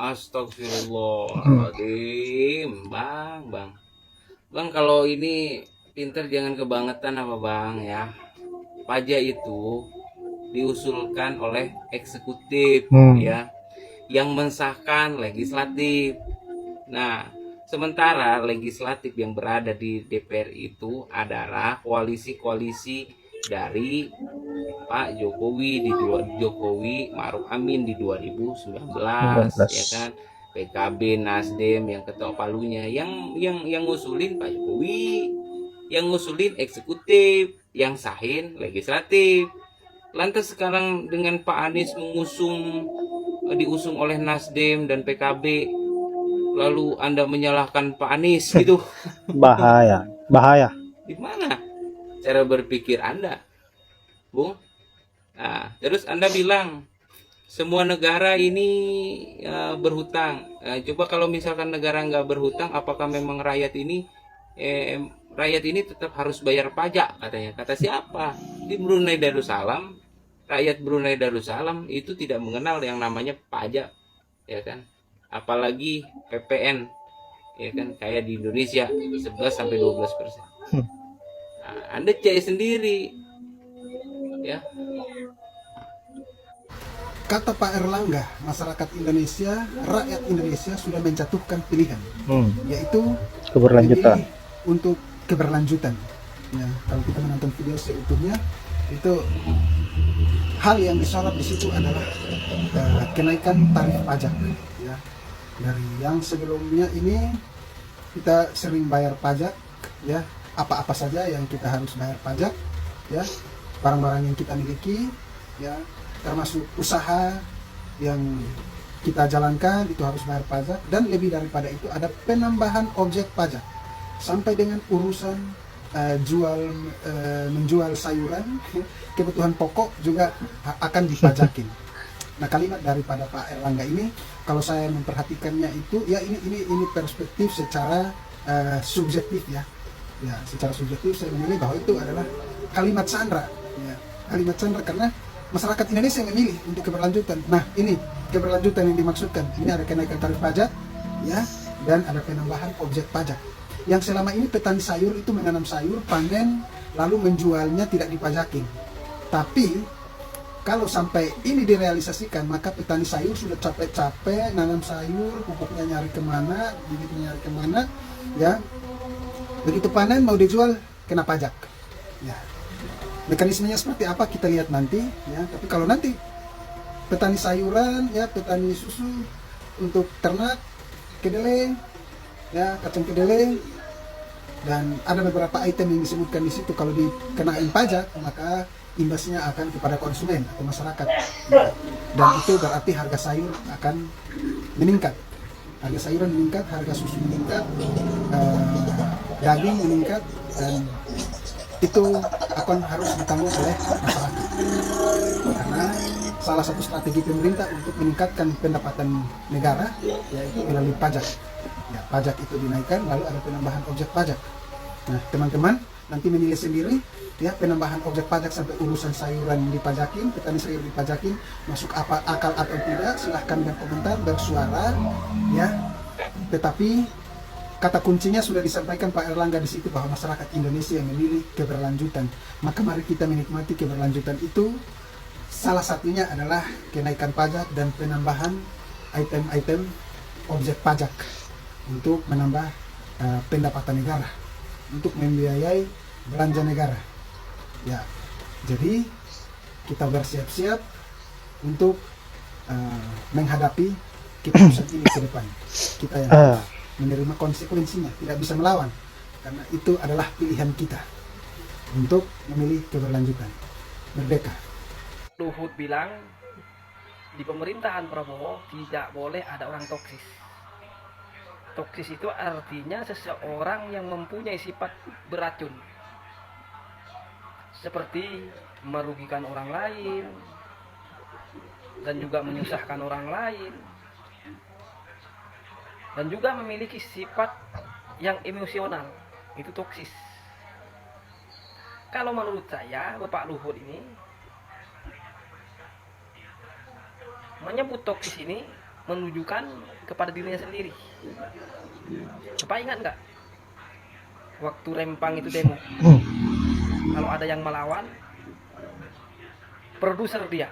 Astagfirullahaladzim, bang, kalau ini pinter jangan kebangetan apa bang ya. Pajak itu diusulkan oleh eksekutif ya, yang mensahkan legislatif. Nah, sementara legislatif yang berada di DPR itu adalah koalisi-koalisi dari Pak Jokowi Jokowi Ma'ruf Amin di 2019 ya kan. PKB, Nasdem yang ketok palunya, yang ngusulin Pak Jokowi, yang ngusulin eksekutif, yang sahin legislatif. Lantas sekarang dengan Pak Anies diusung oleh Nasdem dan PKB, lalu Anda menyalahkan Pak Anies gitu. Bahaya. Di mana cara berpikir Anda, Bung? Nah, terus Anda bilang semua negara ini berhutang. Coba kalau misalkan negara nggak berhutang, apakah memang rakyat ini tetap harus bayar pajak katanya? Kata siapa? Di Brunei Darussalam, rakyat Brunei Darussalam itu tidak mengenal yang namanya pajak, ya kan? Apalagi PPN, ya kan? Kayak di Indonesia 11-12%. Nah, Anda cek sendiri, ya. Kata Pak Erlangga, masyarakat Indonesia, rakyat Indonesia sudah menjatuhkan pilihan, yaitu Keberlanjutan. memilih untuk keberlanjutan. Ya, kalau kita menonton video seutuhnya, itu hal yang disorot di situ adalah kenaikan tarif pajak. Ya, dari yang sebelumnya ini kita sering bayar pajak, ya, apa-apa saja yang kita harus bayar pajak, ya, barang-barang yang kita miliki, ya, termasuk usaha yang kita jalankan itu harus bayar pajak, dan lebih daripada itu ada penambahan objek pajak sampai dengan urusan menjual sayuran kebutuhan pokok juga akan dipajakin. Nah, kalimat daripada Pak Erlangga ini kalau saya memperhatikannya itu ya ini perspektif secara subjektif ya. Ya, secara subjektif saya menilai bahwa itu adalah kalimat sandra, ya, kalimat sandra karena masyarakat Indonesia yang memilih untuk keberlanjutan. Nah, ini keberlanjutan yang dimaksudkan. Ini ada kenaikan tarif pajak, ya, dan ada penambahan objek pajak. Yang selama ini petani sayur itu menanam sayur, panen, lalu menjualnya tidak dipajakin. Tapi kalau sampai ini direalisasikan, maka petani sayur sudah capek-capek nanam sayur, pupuknya nyari kemana, bibitnya nyari kemana, ya. Begitu panen mau dijual kena pajak. Ya. Mekanismenya seperti apa kita lihat nanti, ya. Tapi kalau nanti petani sayuran, ya, petani susu untuk ternak, kedelai, ya, kacang kedelai, dan ada beberapa item yang disebutkan di situ kalau dikenain pajak maka imbasnya akan kepada konsumen atau masyarakat, ya. Dan itu berarti harga sayur akan meningkat, harga sayuran meningkat, harga susu meningkat, daging meningkat, dan itu akan harus ditanggung oleh masyarakat karena salah satu strategi pemerintah untuk meningkatkan pendapatan negara yaitu melalui pajak. Ya, pajak itu dinaikkan lalu ada penambahan objek pajak. Nah, teman-teman nanti menilai sendiri, ya, penambahan objek pajak sampai urusan sayuran dipajakin, petani sayur dipajakin, masuk apa akal atau tidak, silahkan berkomentar, bersuara, ya. Tetapi kata kuncinya sudah disampaikan Pak Erlangga di situ bahwa masyarakat Indonesia yang memilih keberlanjutan. Maka mari kita menikmati keberlanjutan itu. Salah satunya adalah kenaikan pajak dan penambahan item-item objek pajak untuk menambah pendapatan negara, untuk membiayai belanja negara. Ya, jadi kita bersiap-siap untuk menghadapi keputusan ini ke depan. Kita yang menerima konsekuensinya, tidak bisa melawan, karena itu adalah pilihan kita untuk memilih keberlanjutan. Merdeka. Luhut bilang di pemerintahan Prabowo tidak boleh ada orang toksis. Toksis itu artinya seseorang yang mempunyai sifat beracun, seperti merugikan orang lain dan juga menyusahkan orang lain, dan juga memiliki sifat yang emosional, itu toksis. Kalau menurut saya, Bapak Luhut ini menyebut toksis ini menunjukkan kepada dirinya sendiri. Bapak ingat nggak waktu Rempang itu demo, kalau ada yang melawan, produser dia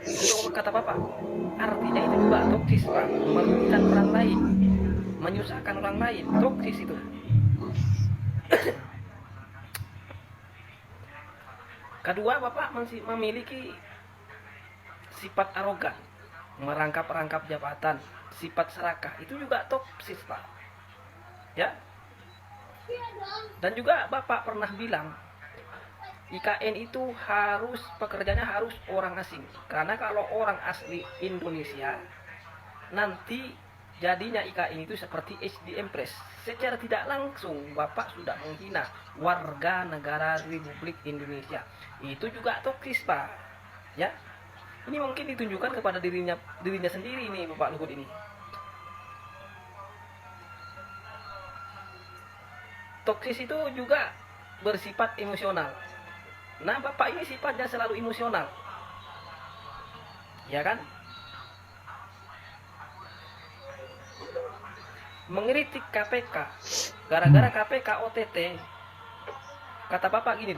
itu kata Bapak, artinya itu juga toksis Pak, merugikan orang lain, menyusahkan orang lain, toksis itu. Kedua, Bapak masih memiliki sifat arogan, merangkap-rangkap jabatan, sifat serakah, itu juga toksis Pak, ya. Dan juga Bapak pernah bilang IKN itu harus pekerjanya harus orang asing, karena kalau orang asli Indonesia nanti jadinya IKN itu seperti SDM Press. Secara tidak langsung Bapak sudah menghina warga negara Republik Indonesia. Itu juga toksis Pak, ya. Ini mungkin ditunjukkan kepada dirinya sendiri nih Bapak Luhut ini. Toksis itu juga bersifat emosional. Nah, Bapak ini sifatnya selalu emosional, ya kan? Mengkritik KPK, gara-gara KPK OTT, kata Bapak gini,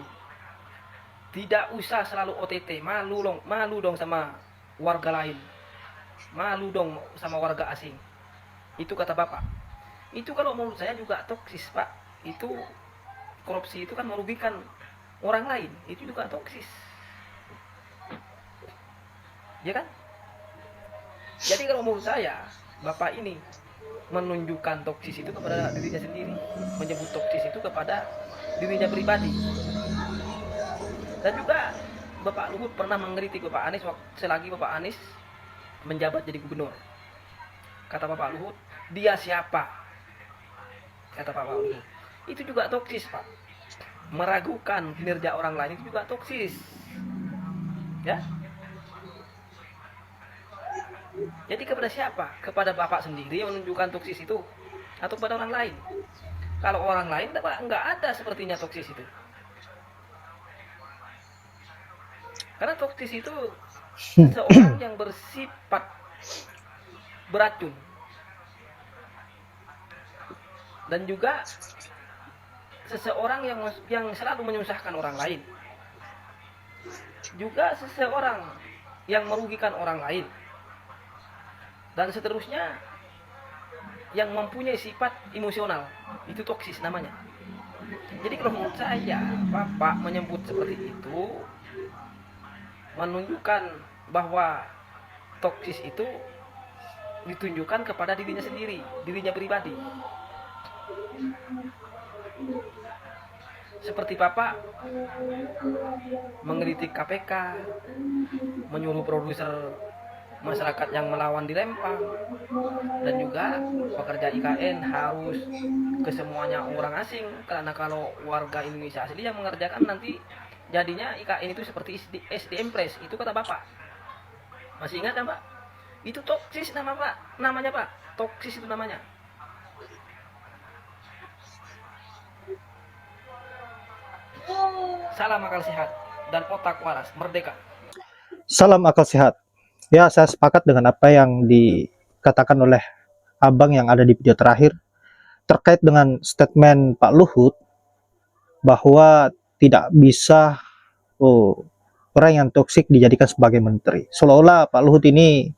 tidak usah selalu OTT, malu dong sama warga lain, malu dong sama warga asing. Itu kata Bapak. Itu kalau menurut saya juga toksis Pak. Itu korupsi itu kan merugikan orang lain, itu juga toksis, ya kan? Jadi kalau menurut saya Bapak ini menunjukkan toksis itu kepada dirinya sendiri, menyebut toksis itu kepada dirinya pribadi. Dan juga Bapak Luhut pernah mengkritik Bapak Anies selagi Bapak Anies menjabat jadi gubernur. Kata Bapak Luhut, dia siapa? Kata Bapak Luhut, itu juga toksis Pak. Meragukan kinerja orang lain itu juga toksis, ya. Jadi kepada siapa? Kepada Bapak sendiri yang menunjukkan toksis itu, atau kepada orang lain? Kalau orang lain nggak ada sepertinya toksis itu, karena toksis itu seorang yang bersifat beracun dan juga seseorang yang selalu menyusahkan orang lain, juga seseorang yang merugikan orang lain, dan seterusnya yang mempunyai sifat emosional, itu toksis namanya. Jadi kalau menurut saya Bapak menyebut seperti itu menunjukkan bahwa toksis itu ditunjukkan kepada dirinya sendiri, dirinya pribadi. Seperti Bapak mengkritik KPK, menyuruh produser masyarakat yang melawan di Rempang, dan juga pekerja IKN harus ke semuanya orang asing, karena kalau warga Indonesia asli yang mengerjakan nanti jadinya IKN itu seperti SDM Press. Itu kata Bapak. Masih ingat kan Pak? Itu toksis namanya Pak. Toksis itu namanya. Salam akal sehat dan otak waras, merdeka. Salam akal sehat. Ya, saya sepakat dengan apa yang dikatakan oleh Abang yang ada di video terakhir terkait dengan statement Pak Luhut bahwa tidak bisa orang yang toksik dijadikan sebagai menteri. Seolah-olah Pak Luhut ini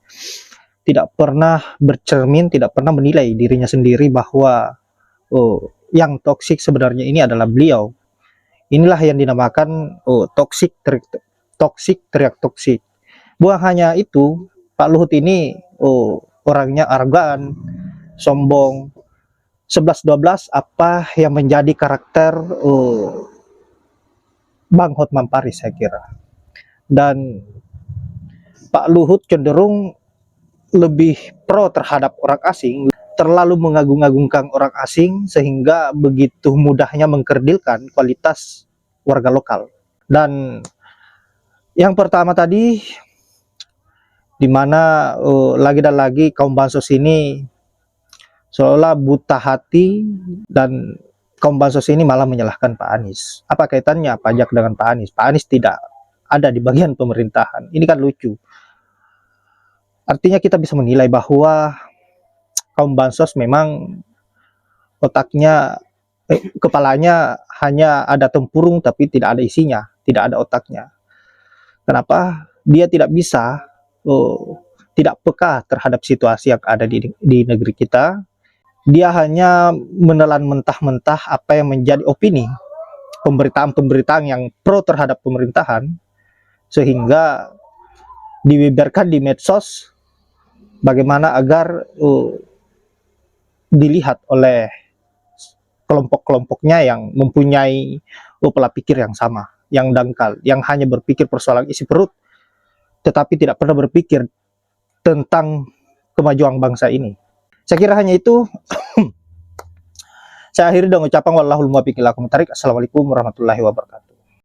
tidak pernah bercermin, tidak pernah menilai dirinya sendiri bahwa yang toksik sebenarnya ini adalah beliau. Inilah yang dinamakan toksik teriak toksik. Bukan hanya itu, Pak Luhut ini orangnya arogan, sombong. 11-12 apa yang menjadi karakter Bang Hotman Paris saya kira. Dan Pak Luhut cenderung lebih pro terhadap orang asing, terlalu mengagung-agungkan orang asing sehingga begitu mudahnya mengkerdilkan kualitas warga lokal. Dan yang pertama tadi, di mana lagi dan lagi kaum bansos ini seolah buta hati, dan kaum bansos ini malah menyalahkan Pak Anies. Apa kaitannya pajak dengan Pak Anies? Pak Anies tidak ada di bagian pemerintahan. Ini kan lucu. Artinya kita bisa menilai bahwa kaum bansos memang otaknya, kepalanya hanya ada tempurung tapi tidak ada isinya, tidak ada otaknya. Kenapa? Dia tidak bisa, tidak peka terhadap situasi yang ada di negeri kita. Dia hanya menelan mentah-mentah apa yang menjadi opini, pemberitaan-pemberitaan yang pro terhadap pemerintahan, sehingga dibeberkan di medsos bagaimana agar dilihat oleh kelompok-kelompoknya yang mempunyai pola pikir yang sama, yang dangkal, yang hanya berpikir persoalan isi perut, tetapi tidak pernah berpikir tentang kemajuan bangsa ini. Saya kira hanya itu. Saya akhiri dengan ucapan wallahul muwaffiq ila aqwamit thoriq. Assalamualaikum warahmatullahi wabarakatuh.